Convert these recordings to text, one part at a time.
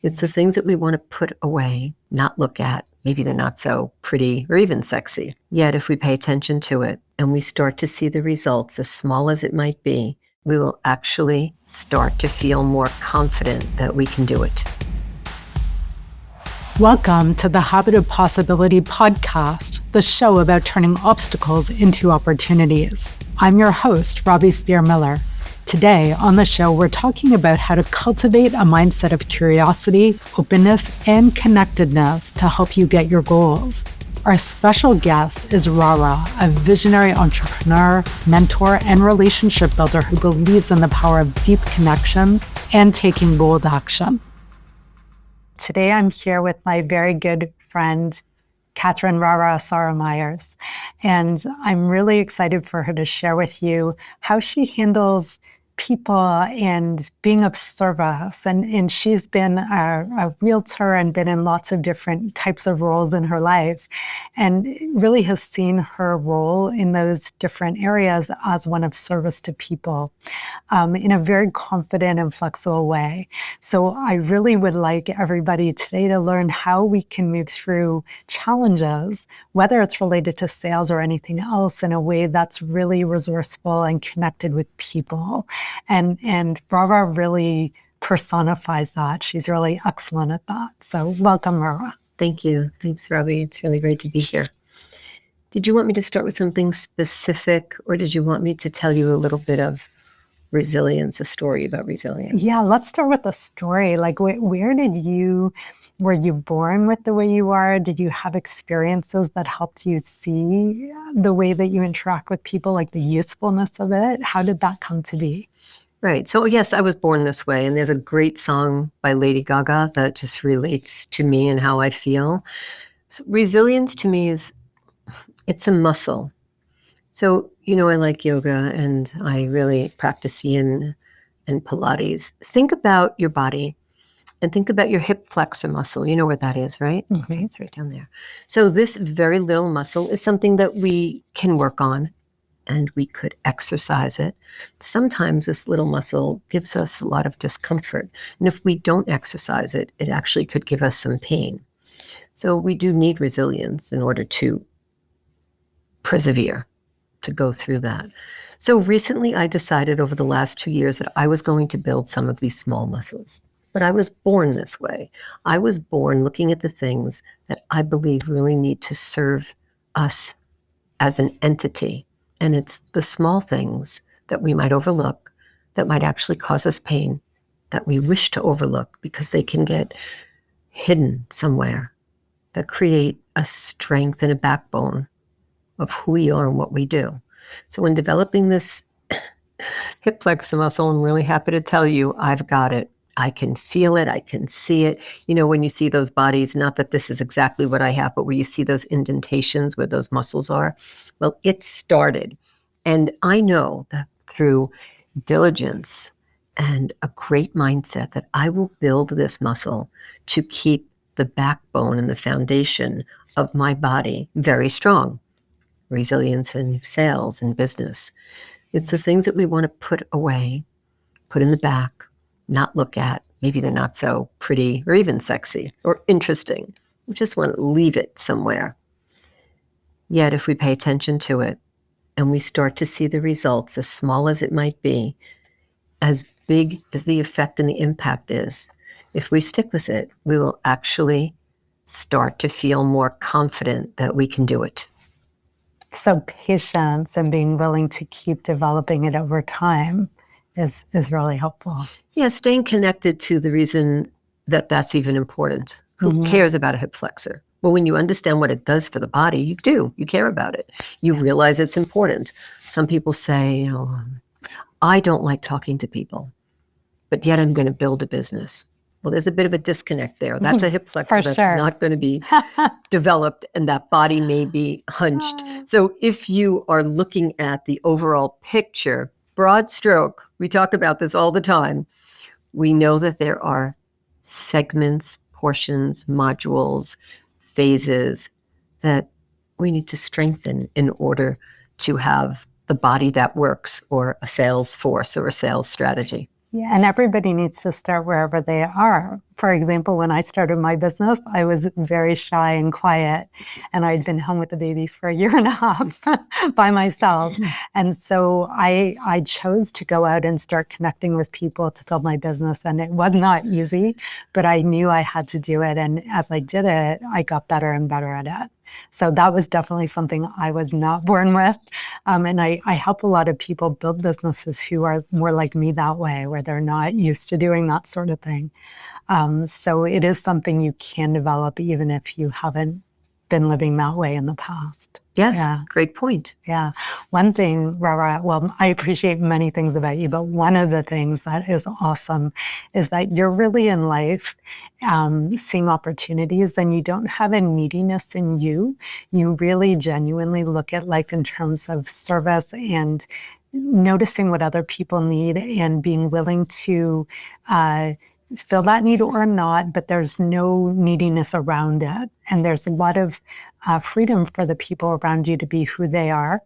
It's the things that we want to put away, not look at. Maybe they're not so pretty or even sexy. Yet if we pay attention to it and we start to see the results, as small as it might be, we will actually start to feel more confident that we can do it. Welcome to the Habit of Possibility podcast, the show about turning obstacles into opportunities. I'm your host, Robbie Spear-Miller. Today on the show, we're talking about how to cultivate a mindset of curiosity, openness, and connectedness to help you get your goals. Our special guest is RaRa, a visionary entrepreneur, mentor, and relationship builder who believes in the power of deep connections and taking bold action. Today, I'm here with my very good friend, Catherine RaRa Sarah-Myers, and I'm really excited for her to share with you how she handles people and being of service. And she's been a realtor and been in lots of different types of roles in her life, and really has seen her role in those different areas as one of service to people in a very confident and flexible way. So I really would like everybody today to learn how we can move through challenges, whether it's related to sales or anything else, in a way that's really resourceful and connected with people. And RaRa really personifies that. She's really excellent at that. So welcome, RaRa. Thank you. Thanks, Robbie. It's really great to be here. Did you want me to start with something specific, or did you want me to tell you a little bit of resilience, a story about resilience? Yeah, let's start with the story. Like, were you born with the way you are? Did you have experiences that helped you see the way that you interact with people, like the usefulness of it? How did that come to be? Right. So yes, I was born this way. And there's a great song by Lady Gaga that just relates to me and how I feel. So resilience to me it's a muscle. So, I like yoga and I really practice yin and Pilates. Think about your body and think about your hip flexor muscle. You know where that is, right? Mm-hmm. Okay, it's right down there. So this very little muscle is something that we can work on and we could exercise it. Sometimes this little muscle gives us a lot of discomfort. And if we don't exercise it, it actually could give us some pain. So we do need resilience in order to persevere, to go through that. So recently I decided over the last 2 years that I was going to build some of these small muscles. But I was born this way. I was born looking at the things that I believe really need to serve us as an entity. And it's the small things that we might overlook that might actually cause us pain, that we wish to overlook because they can get hidden somewhere, that create a strength and a backbone of who we are and what we do. So when developing this hip flexor muscle, I'm really happy to tell you I've got it. I can feel it. I can see it. When you see those bodies, not that this is exactly what I have, but where you see those indentations where those muscles are, well, it started. And I know that through diligence and a great mindset that I will build this muscle to keep the backbone and the foundation of my body very strong. Resilience in sales and business. It's the things that we want to put away, put in the back, not look at. Maybe they're not so pretty or even sexy or interesting. We just want to leave it somewhere. Yet if we pay attention to it and we start to see the results, as small as it might be, as big as the effect and the impact is, if we stick with it, we will actually start to feel more confident that we can do it. So patience and being willing to keep developing it over time is really helpful. Yeah, staying connected to the reason that that's even important. Who cares about a hip flexor? Well, when you understand what it does for the body, you do. You care about it. You realize it's important. Some people say, I don't like talking to people, but yet I'm going to build a business. Well, there's a bit of a disconnect there. That's a hip flexor that's not going to be developed, and that body may be hunched. So if you are looking at the overall picture, broad stroke, we talk about this all the time, we know that there are segments, portions, modules, phases that we need to strengthen in order to have the body that works, or a sales force or a sales strategy. Yeah, and everybody needs to start wherever they are. For example, when I started my business, I was very shy and quiet, and I'd been home with the baby for a year and a half by myself. And so I chose to go out and start connecting with people to build my business. And it was not easy, but I knew I had to do it. And as I did it, I got better and better at it. So that was definitely something I was not born with. And I help a lot of people build businesses who are more like me that way, where they're not used to doing that sort of thing. So it is something you can develop even if you haven't been living that way in the past. Yes, Yeah. great point. Yeah. One thing, RaRa, well, I appreciate many things about you, but one of the things that is awesome is that you're really in life seeing opportunities, and you don't have a neediness in you. You really genuinely look at life in terms of service and noticing what other people need and being willing to fill that need or not, but there's no neediness around it. And there's a lot of freedom for the people around you to be who they are.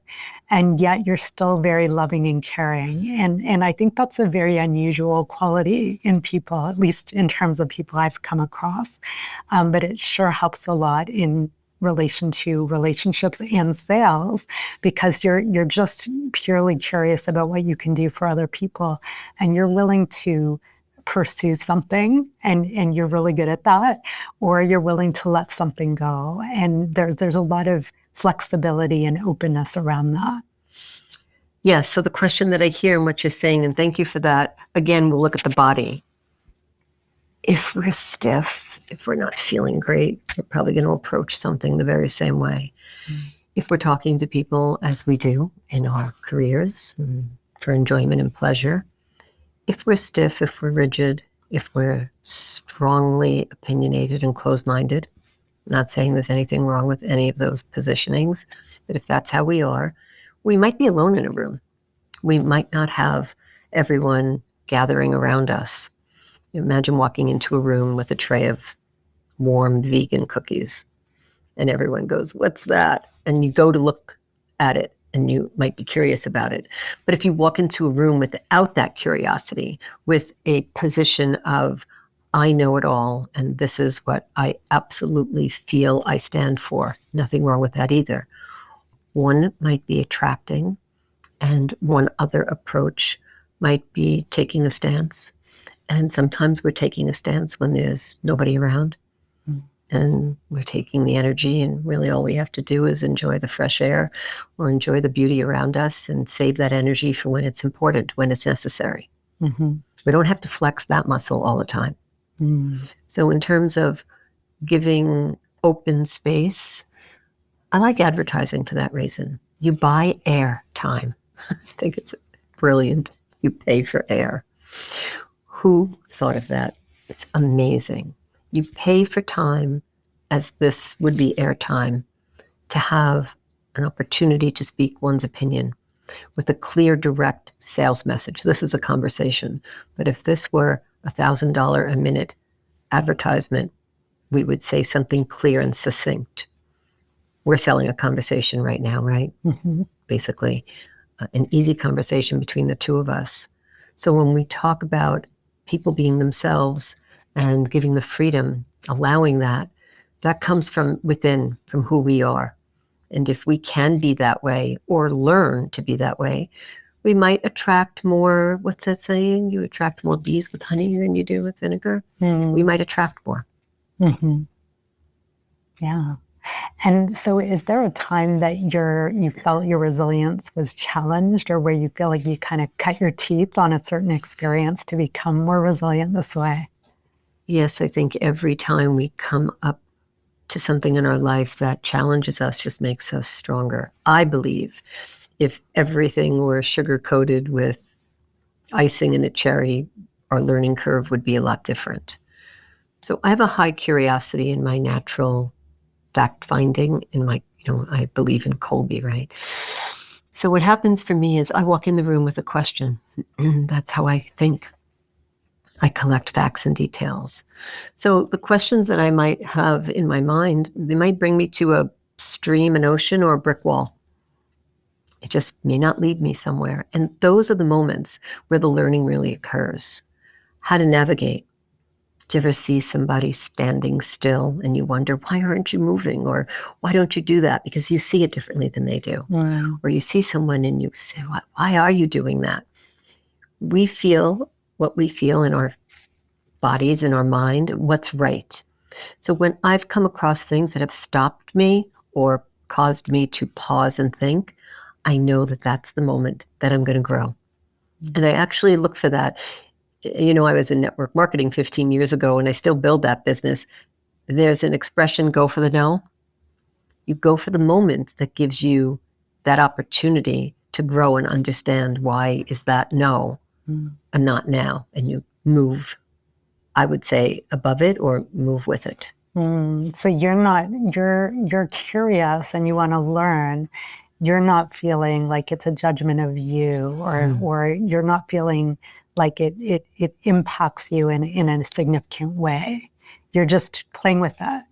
And yet you're still very loving and caring. And I think that's a very unusual quality in people, at least in terms of people I've come across. But it sure helps a lot in relation to relationships and sales, because you're just purely curious about what you can do for other people, and you're willing to pursue something, and you're really good at that, or you're willing to let something go. And there's a lot of flexibility and openness around that. Yes, so the question that I hear in what you're saying, and thank you for that, again, we'll look at the body. If we're stiff, if we're not feeling great, we're probably going to approach something the very same way. If we're talking to people, as we do in our careers, for enjoyment and pleasure, if we're stiff, if we're rigid, if we're strongly opinionated and closed-minded, not saying there's anything wrong with any of those positionings, but if that's how we are, we might be alone in a room. We might not have everyone gathering around us. Imagine walking into a room with a tray of warm vegan cookies, and everyone goes, "What's that?" And you go to look at it, and you might be curious about it. But if you walk into a room without that curiosity, with a position of, I know it all, and this is what I absolutely feel I stand for, nothing wrong with that either, one might be attracting, and one other approach might be taking a stance. And sometimes we're taking a stance when there's nobody around. And we're taking the energy, and really all we have to do is enjoy the fresh air or enjoy the beauty around us and save that energy for when it's important, when it's necessary. Mm-hmm. We don't have to flex that muscle all the time. So in terms of giving open space, I like advertising for that reason. You buy air time. I think it's brilliant. You pay for air. Who thought of that? It's amazing. You pay for time, as this would be airtime, to have an opportunity to speak one's opinion with a clear, direct sales message. This is a conversation. But if this were $1,000 a minute advertisement, we would say something clear and succinct. We're selling a conversation right now, right? Mm-hmm. Basically, an easy conversation between the two of us. So when we talk about people being themselves and giving the freedom, allowing that comes from within, from who we are. And if we can be that way or learn to be that way, we might attract more, what's that saying? You attract more bees with honey than you do with vinegar. We might attract more. Mm-hmm. Yeah. And so is there a time that you felt your resilience was challenged, or where you feel like you kind of cut your teeth on a certain experience to become more resilient this way? Yes, I think every time we come up to something in our life that challenges us just makes us stronger. I believe if everything were sugar-coated with icing and a cherry, our learning curve would be a lot different. So I have a high curiosity in my natural fact-finding, in my, I believe in Colby, right? So what happens for me is I walk in the room with a question. That's how I think. I collect facts and details. So the questions that I might have in my mind, they might bring me to a stream, an ocean, or a brick wall. It just may not lead me somewhere. And those are the moments where the learning really occurs. How to navigate. Do you ever see somebody standing still and you wonder, why aren't you moving? Or why don't you do that? Because you see it differently than they do. Or you see someone and you say, why are you doing that? We feel what we feel in our bodies, in our mind, what's right. So when I've come across things that have stopped me or caused me to pause and think, I know that that's the moment that I'm going to grow. And I actually look for that. I was in network marketing 15 years ago, and I still build that business. There's an expression, go for the no. You go for the moment that gives you that opportunity to grow and understand why is that no and not now. And you move, I would say, above it or move with it. So you're curious and you want to learn. You're not feeling like it's a judgment of you, or you're not feeling like it impacts you in a significant way. You're just playing with that.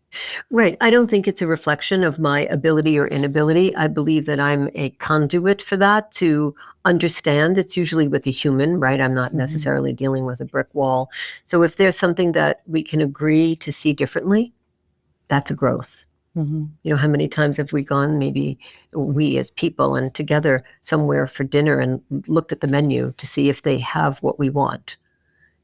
Right. I don't think it's a reflection of my ability or inability. I believe that I'm a conduit for that to understand. It's usually with a human, right? I'm not necessarily dealing with a brick wall. So if there's something that we can agree to see differently, that's a growth. How many times have we gone, maybe we as people, and together somewhere for dinner and looked at the menu to see if they have what we want?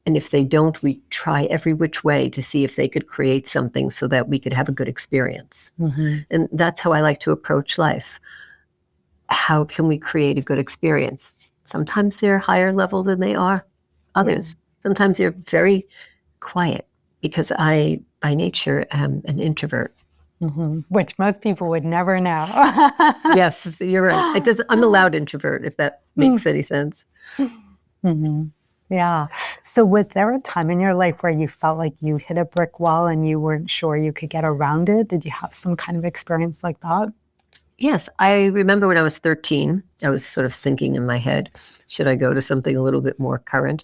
And if they don't, we try every which way to see if they could create something so that we could have a good experience. And that's how I like to approach life. How can we create a good experience? Sometimes they're higher level than they are others. Sometimes they're very quiet, because I, by nature, am an introvert. Which most people would never know. Yes, you're right. I'm a loud introvert, if that makes any sense. Yeah. So was there a time in your life where you felt like you hit a brick wall and you weren't sure you could get around it? Did you have some kind of experience like that? Yes. I remember when I was 13, I was sort of thinking in my head, should I go to something a little bit more current?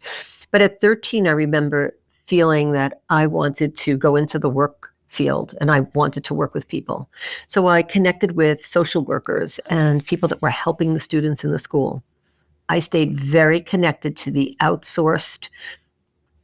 But at 13, I remember feeling that I wanted to go into the work field and I wanted to work with people. So I connected with social workers and people that were helping the students in the school. I stayed very connected to the outsourced,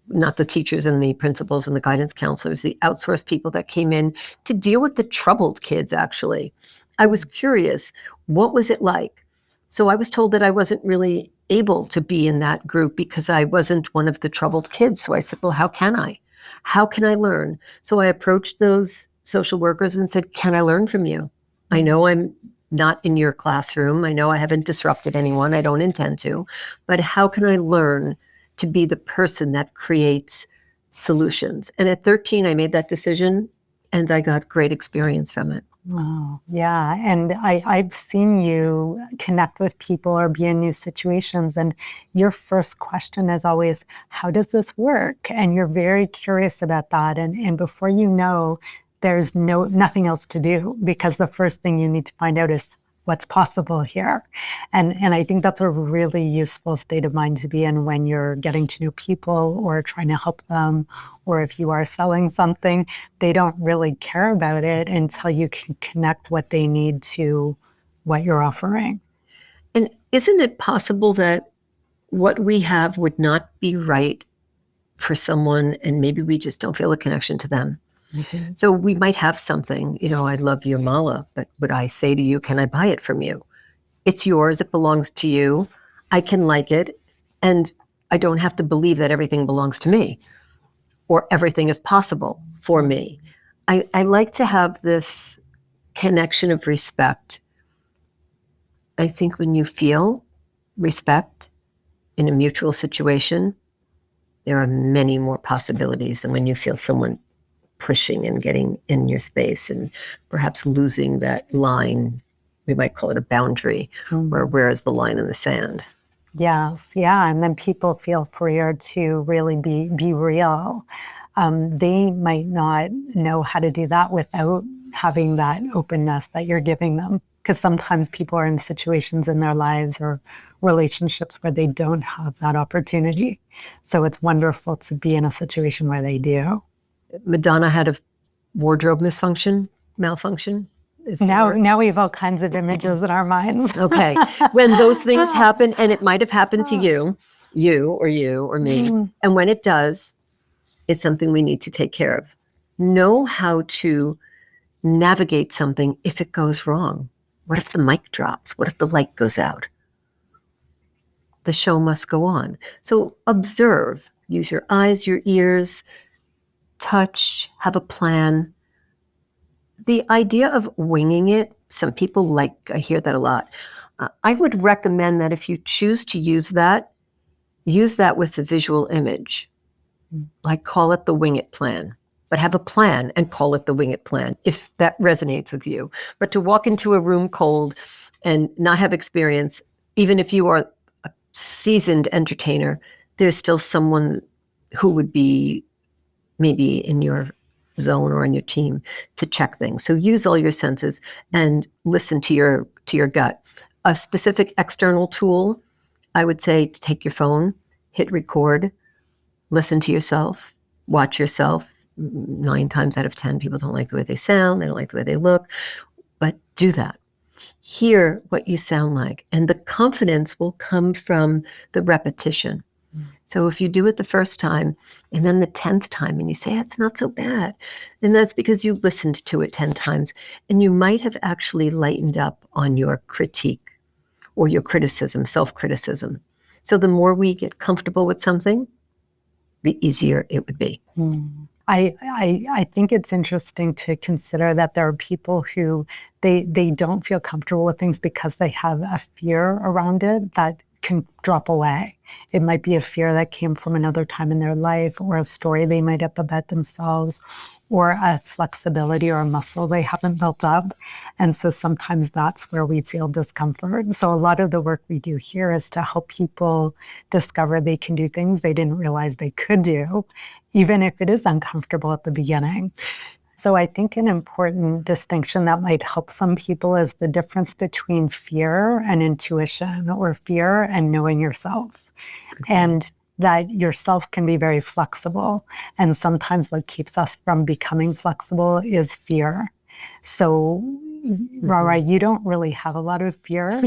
not the teachers and the principals and the guidance counselors, the outsourced people that came in to deal with the troubled kids, actually. I was curious, what was it like? So I was told that I wasn't really able to be in that group because I wasn't one of the troubled kids. So I said, well, how can I? How can I learn? So I approached those social workers and said, can I learn from you? I know I'm not in your classroom. I know I haven't disrupted anyone. I don't intend to. But how can I learn to be the person that creates solutions? And at 13, I made that decision and I got great experience from it. Wow. Yeah. And I've seen you connect with people or be in new situations. And your first question is always, how does this work? And you're very curious about that. And before you know, there's nothing else to do, because the first thing you need to find out is what's possible here. And I think that's a really useful state of mind to be in when you're getting to know people or trying to help them, or if you are selling something, they don't really care about it until you can connect what they need to what you're offering. And isn't it possible that what we have would not be right for someone, and maybe we just don't feel a connection to them? So we might have something, I love your mala, but would I say to you, can I buy it from you? It's yours. It belongs to you. I can like it. And I don't have to believe that everything belongs to me or everything is possible for me. I like to have this connection of respect. I think when you feel respect in a mutual situation, there are many more possibilities than when you feel someone pushing and getting in your space and perhaps losing that line. We might call it a boundary, or where is the line in the sand? Yes, yeah, and then people feel freer to really be real. They might not know how to do that without having that openness that you're giving them, because sometimes people are in situations in their lives or relationships where they don't have that opportunity. So it's wonderful to be in a situation where they do. Madonna had a wardrobe malfunction. is the Now, word. now we have all kinds of images in our minds. Okay. When those things happen, and it might have happened to you or me, and when it does, it's something we need to take care of. Know how to navigate something if it goes wrong. What if the mic drops? What if the light goes out? The show must go on. So observe, use your eyes, your ears, touch, have a plan. The idea of winging it, some people I hear that a lot. I would recommend that if you choose to use that with the visual image. Like call it the wing it plan, but have a plan and call it the wing it plan if that resonates with you. But to walk into a room cold and not have experience, even if you are a seasoned entertainer, there's still someone who would be maybe in your zone or on your team to check things. So use all your senses and listen to your gut. A specific external tool, I would say to take your phone, hit record, listen to yourself, watch yourself. 9 times out of 10, people don't like the way they sound, they don't like the way they look, but do that. Hear what you sound like, and the confidence will come from the repetition. So if you do it the first time and then the 10th time and you say, it's not so bad, then that's because you listened to it 10 times and you might have actually lightened up on your critique or your criticism, self-criticism. So the more we get comfortable with something, the easier it would be. I think it's interesting to consider that there are people who they don't feel comfortable with things because they have a fear around it that can drop away. It might be a fear that came from another time in their life, or a story they made up about themselves, or a flexibility or a muscle they haven't built up. And so sometimes that's where we feel discomfort. So a lot of the work we do here is to help people discover they can do things they didn't realize they could do, even if it is uncomfortable at the beginning. So I think an important distinction that might help some people is the difference between fear and intuition, or fear and knowing yourself. And that yourself can be very flexible. And sometimes what keeps us from becoming flexible is fear. So RaRa, you don't really have a lot of fear.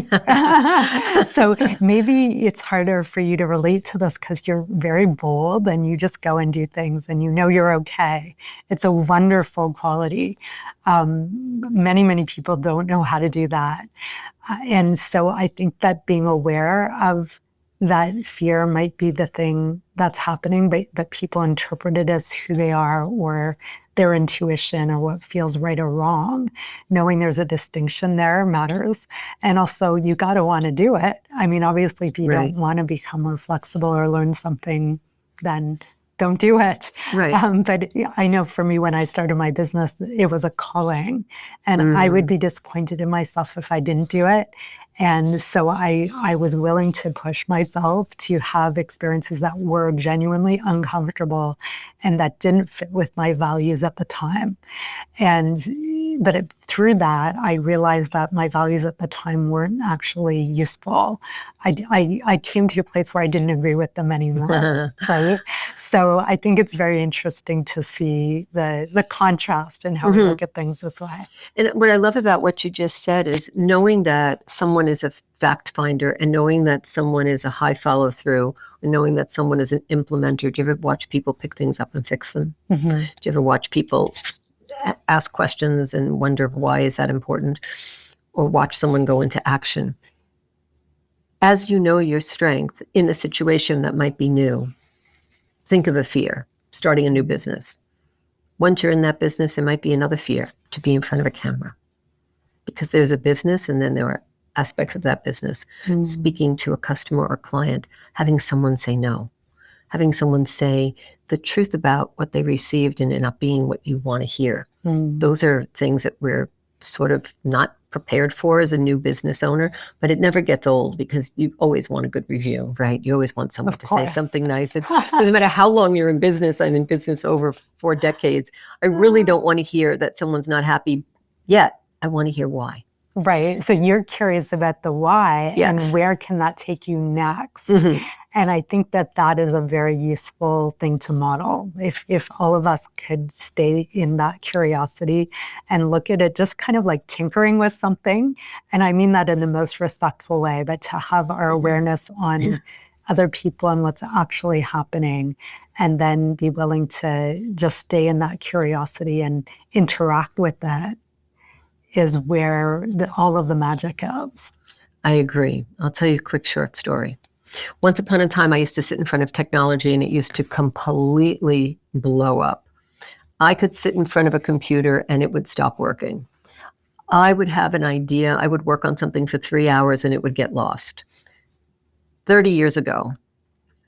So maybe it's harder for you to relate to this because you're very bold and you just go and do things and you know you're okay. It's a wonderful quality. Many people don't know how to do that. And so I think that being aware of that fear might be the thing that's happening, but people interpret it as who they are or their intuition or what feels right or wrong. Knowing there's a distinction there matters. And also, you got to want to do it. I mean, obviously, if you don't want to become more flexible or learn something, then don't do it. Right. But I know for me, when I started my business, it was a calling. And I would be disappointed in myself if I didn't do it. And so I was willing to push myself to have experiences that were genuinely uncomfortable and that didn't fit with my values at the time. But through that, I realized that my values at the time weren't actually useful. I came to a place where I didn't agree with them anymore, right? So I think it's very interesting to see the contrast in how we look at things this way. And what I love about what you just said is knowing that someone is a fact finder and knowing that someone is a high follow through and knowing that someone is an implementer. Do you ever watch people pick things up and fix them? Do you ever watch people ask questions and wonder why is that important, or watch someone go into action? As you know your strength in a situation that might be new, think of a fear, starting a new business. Once you're in that business, there might be another fear, to be in front of a camera, because there's a business and then there are aspects of that business. Speaking to a customer or client, having someone say no, having someone say the truth about what they received and it not being what you want to hear. Those are things that we're sort of not prepared for as a new business owner, but it never gets old because you always want a good review, right? You always want someone to say something nice. It doesn't matter how long you're in business. I'm in business over 4 decades. I really don't want to hear that someone's not happy yet. I want to hear why. Right. So you're curious about the why and where can that take you next? And I think that that is a very useful thing to model. If all of us could stay in that curiosity and look at it just kind of like tinkering with something, and I mean that in the most respectful way, but to have our awareness on other people and what's actually happening, and then be willing to just stay in that curiosity and interact with that is where all of the magic is. I agree. I'll tell you a quick short story. Once upon a time, I used to sit in front of technology and it used to completely blow up. I could sit in front of a computer and it would stop working. I would have an idea. I would work on something for 3 hours and it would get lost. 30 years ago,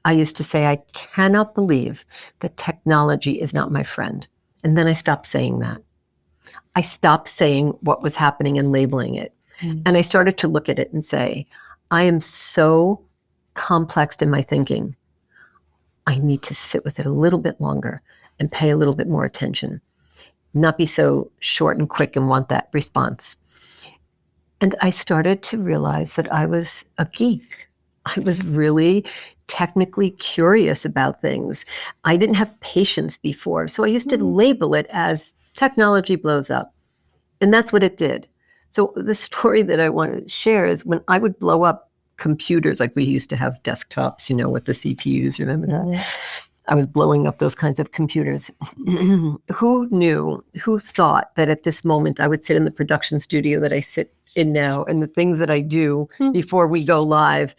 I used to say, I cannot believe that technology is not my friend. And then I stopped saying that. I stopped saying what was happening and labeling it. And I started to look at it and say, I am so complexed in my thinking. I need to sit with it a little bit longer and pay a little bit more attention, not be so short and quick and want that response. And I started to realize that I was a geek. I was really technically curious about things. I didn't have patience before. So I used to label it as technology blows up. And that's what it did. So the story that I want to share is when I would blow up computers, like we used to have desktops, with the CPUs, remember that? I was blowing up those kinds of computers. Who thought that at this moment I would sit in the production studio that I sit in now and the things that I do before we go live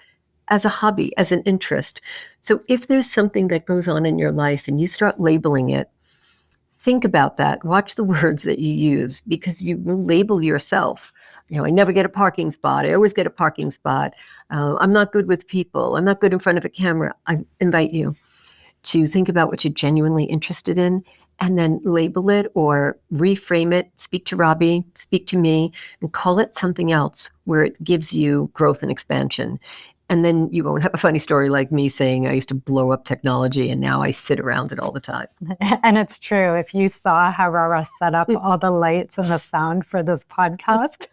as a hobby, as an interest. So if there's something that goes on in your life and you start labeling it, think about that. Watch the words that you use because you will label yourself. I never get a parking spot. I always get a parking spot. I'm not good with people. I'm not good in front of a camera. I invite you to think about what you're genuinely interested in and then label it or reframe it. Speak to Robbie, speak to me, and call it something else where it gives you growth and expansion. And then you won't have a funny story like me saying I used to blow up technology and now I sit around it all the time. And it's true. If you saw how RaRa set up all the lights and the sound for this podcast,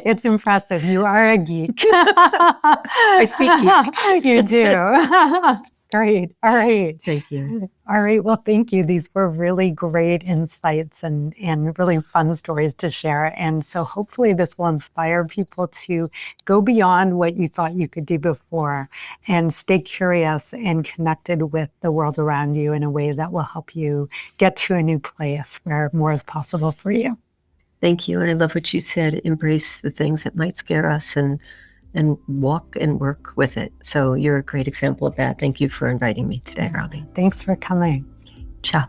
it's impressive. You are a geek. I speak geek. You do. Great. All right. Thank you. All right. Well, thank you. These were really great insights and really fun stories to share. And so hopefully this will inspire people to go beyond what you thought you could do before and stay curious and connected with the world around you in a way that will help you get to a new place where more is possible for you. Thank you. And I love what you said. Embrace the things that might scare us and walk and work with it. So you're a great example of that. Thank you for inviting me today, Robbie. Thanks for coming. Ciao.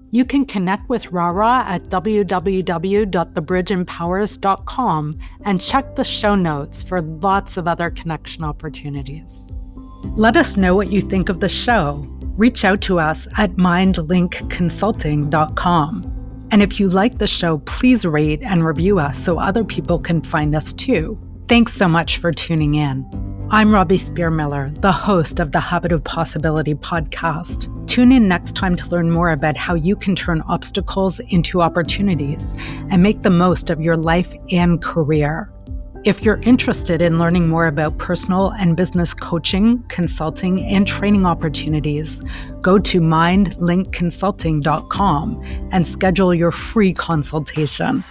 You can connect with RaRa at www.thebridgeempowers.com and check the show notes for lots of other connection opportunities. Let us know what you think of the show. Reach out to us at mindlinkconsulting.com. And if you like the show, please rate and review us so other people can find us too. Thanks so much for tuning in. I'm Robbie Spear-Miller, the host of the Habit of Possibility podcast. Tune in next time to learn more about how you can turn obstacles into opportunities and make the most of your life and career. If you're interested in learning more about personal and business coaching, consulting, and training opportunities, go to mindlinkconsulting.com and schedule your free consultation.